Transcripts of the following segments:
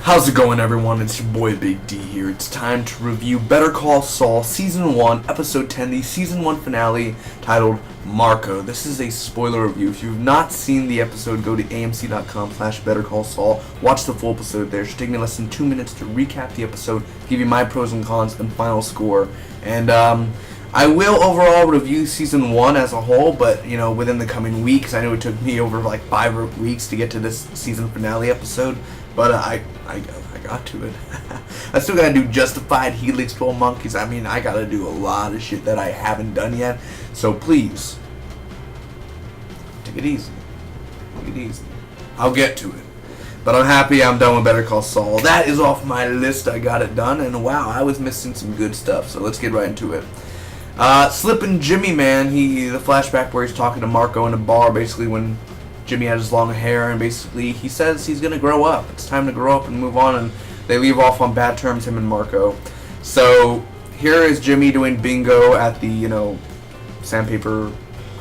How's it going, everyone? It's your boy Big D here. It's time to review Better Call Saul Season 1, Episode 10, the Season 1 finale titled Marco. This is a spoiler review. If you've not seen the episode, go to amc.com/BetterCallSaul. Watch the full episode there. It should take me less than 2 minutes to recap the episode, give you my pros and cons, and final score. And I will overall review Season 1 as a whole, but, you know, within the coming weeks. I know it took me over like 5 weeks to get to this season finale episode, but I got to it. I still gotta do Justified, Helix, 12 Monkeys. I mean, I gotta do a lot of shit that I haven't done yet. So please, take it easy. Take it easy. I'll get to it. But I'm happy I'm done with Better Call Saul. That is off my list. I got it done. And wow, I was missing some good stuff. So let's get right into it. Slippin' Jimmy, man. The flashback where he's talking to Marco in a bar, basically when Jimmy had his long hair, and basically he says he's gonna grow up. It's time to grow up and move on, and they leave off on bad terms, him and Marco. So here is Jimmy doing bingo at the, Sandpaper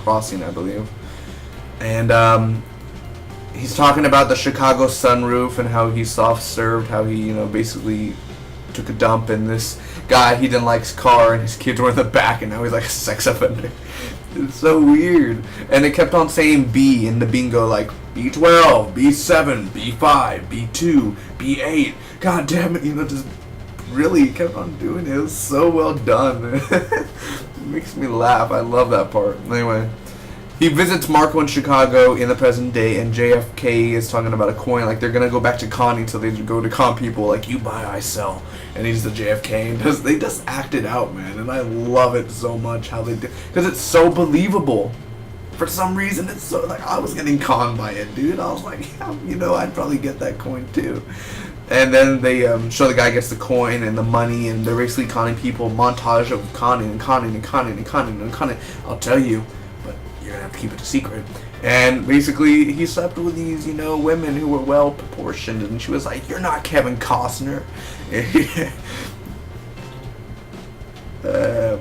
Crossing, I believe. And he's talking about the Chicago sunroof and how he's soft-served, how he, basically took a dump, and this guy, he didn't like his car, and his kids were in the back, and now he's like a sex offender. It's so weird. And it kept on saying B in the bingo, like B12, B7, B5, B2, B8. God damn it, just really kept on doing it. It was so well done. It makes me laugh. I love that part. Anyway, he visits Marco in Chicago in the present day, and JFK is talking about a coin, like they're gonna go back to conning, so they go to con people, like you buy, I sell, and he's the JFK, and they just act it out, man, and I love it so much how they do, because it's so believable. For some reason, it's so, like, I was getting conned by it, dude. I was like, yeah, I'd probably get that coin too. And then they show the guy gets the coin and the money, and they're basically conning people, montage of conning and conning and conning and conning and conning. I'll tell you, but you're gonna have to keep it a secret. And basically, he slept with these, women who were well proportioned, and she was like, "You're not Kevin Costner."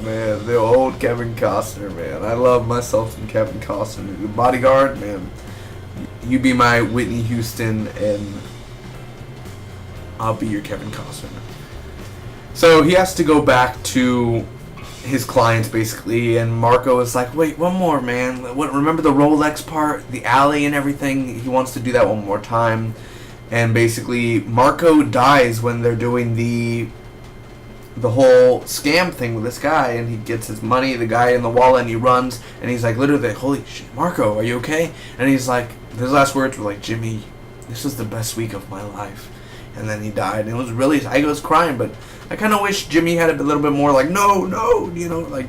Man, the old Kevin Costner, man. I love myself some Kevin Costner. The Bodyguard, man. You be my Whitney Houston, and I'll be your Kevin Costner. So he has to go back to his clients, basically, and Marco is like, wait, one more, man. Remember the Rolex part, the alley and everything? He wants to do that one more time. And basically, Marco dies when they're doing the whole scam thing with this guy, and he gets his money, the guy in the wallet, and he runs, and he's like, literally, holy shit, Marco, are you okay? And he's like, his last words were like, Jimmy, this was the best week of my life. And then he died, and it was really, I was crying, but I kind of wish Jimmy had a little bit more like, no,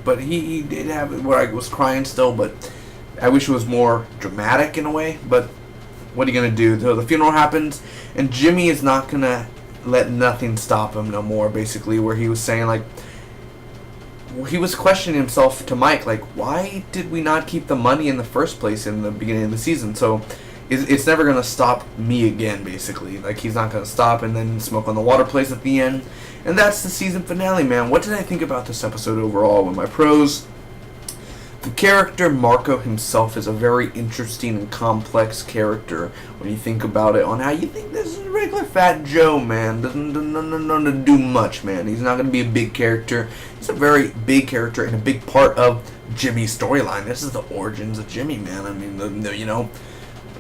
but he did have it where I was crying still, but I wish it was more dramatic in a way. But what are you going to do? So the funeral happens, and Jimmy is not going to let nothing stop him no more, basically, where he was saying, like, he was questioning himself to Mike, like, why did we not keep the money in the first place in the beginning of the season? So it's never going to stop me again, basically. Like, he's not going to stop, and then Smoke on the Water plays at the end. And that's the season finale, man. What did I think about this episode overall? With my pros, the character Marco himself is a very interesting and complex character when you think about it, on how you think this is a regular fat Joe, man. Doesn't do much, man. He's not going to be a big character. He's a very big character and a big part of Jimmy's storyline. This is the origins of Jimmy, man. I mean,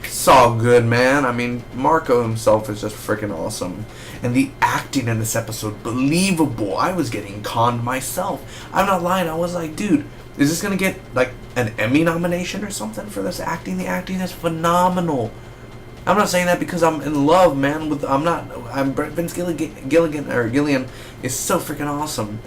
it's all good, man. I mean, Marco himself is just freaking awesome. And the acting in this episode, believable. I was getting conned myself. I'm not lying. I was like, dude, is this going to get, like, an Emmy nomination or something for this acting? The acting is phenomenal. I'm not saying that because I'm in love, man. Vince Gilligan is so freaking awesome.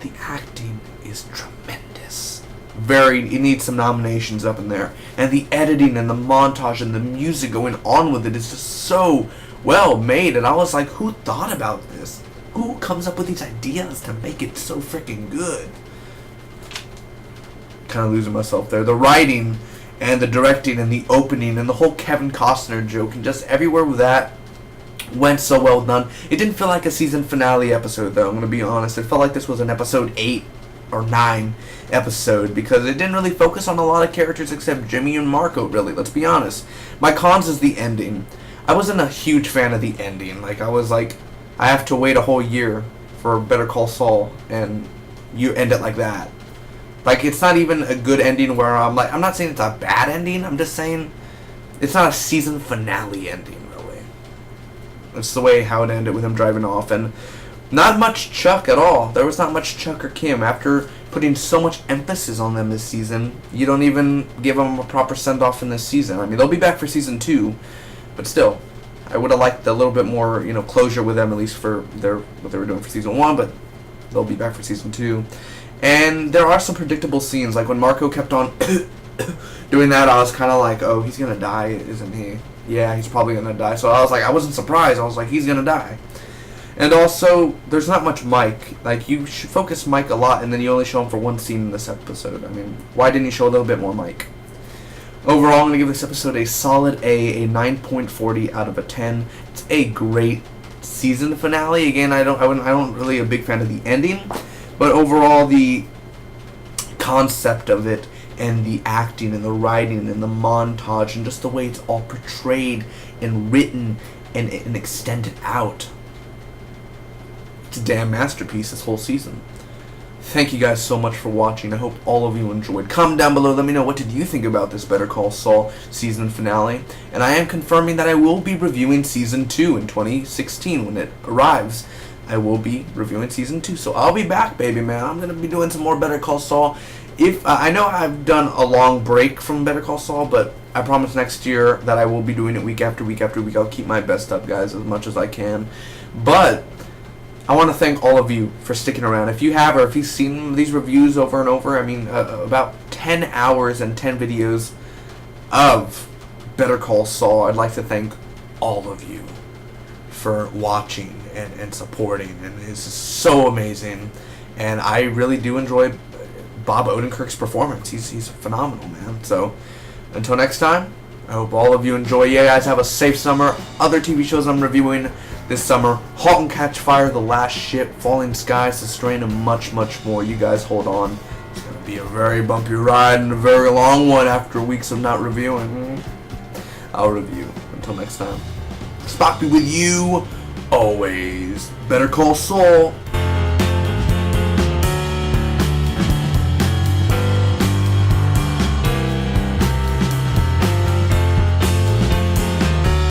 The acting is tremendous. It needs some nominations up in there. And the editing and the montage and the music going on with it is just so well made. And I was like, who thought about this? Who comes up with these ideas to make it so freaking good? Kind of losing myself there. The writing and the directing and the opening and the whole Kevin Costner joke and just everywhere with that went so well done. It didn't feel like a season finale episode, though. I'm going to be honest. It felt like this was an episode 8 or 9 episode, because it didn't really focus on a lot of characters except Jimmy and Marco, really. Let's be honest. My cons is the ending. I wasn't a huge fan of the ending. Like, I was like, I have to wait a whole year for Better Call Saul, and you end it like that. Like, it's not even a good ending where I'm like, I'm not saying it's a bad ending, I'm just saying it's not a season finale ending, really. It's the way how it ended with him driving off, and not much Chuck at all. There was not much Chuck or Kim. After putting so much emphasis on them this season, you don't even give them a proper send-off in this season. I mean, they'll be back for season 2, but still, I would have liked a little bit more, closure with them, at least for what they were doing for season 1, but they'll be back for season 2. And there are some predictable scenes, like when Marco kept on doing that, I was kind of like, oh, he's going to die, isn't he? Yeah, he's probably going to die. So I was like, I wasn't surprised. I was like, he's going to die. And also, there's not much Mike. Like, you should focus Mike a lot, and then you only show him for one scene in this episode. I mean, why didn't you show a little bit more Mike? Overall, I'm going to give this episode a solid A 9.40 out of a 10. It's a great season finale. Again, I don't really a big fan of the ending, but overall, the concept of it and the acting and the writing and the montage and just the way it's all portrayed and written and extended out. It's a damn masterpiece, this whole season. Thank you guys so much for watching. I hope all of you enjoyed. Comment down below, let me know what did you think about this Better Call Saul season finale. And I am confirming that I will be reviewing season 2 in 2016 when it arrives. I will be reviewing season 2, so I'll be back, baby, man. I'm going to be doing some more Better Call Saul. If I know I've done a long break from Better Call Saul, but I promise next year that I will be doing it week after week after week. I'll keep my best up, guys, as much as I can. But I want to thank all of you for sticking around. If you have, or if you've seen these reviews over and over, I mean, about 10 hours and 10 videos of Better Call Saul, I'd like to thank all of you for watching and supporting, and it's so amazing. And I really do enjoy Bob Odenkirk's performance. He's phenomenal, man. So until next time, I hope all of you enjoy. You guys have a safe summer. Other TV shows I'm reviewing this summer: Halt and Catch Fire, The Last Ship, Falling Skies, The Strain, and much, much more. You guys hold on. It's going to be a very bumpy ride and a very long one after weeks of not reviewing. I'll review. Until next time, Spock be with you always. Better Call Saul.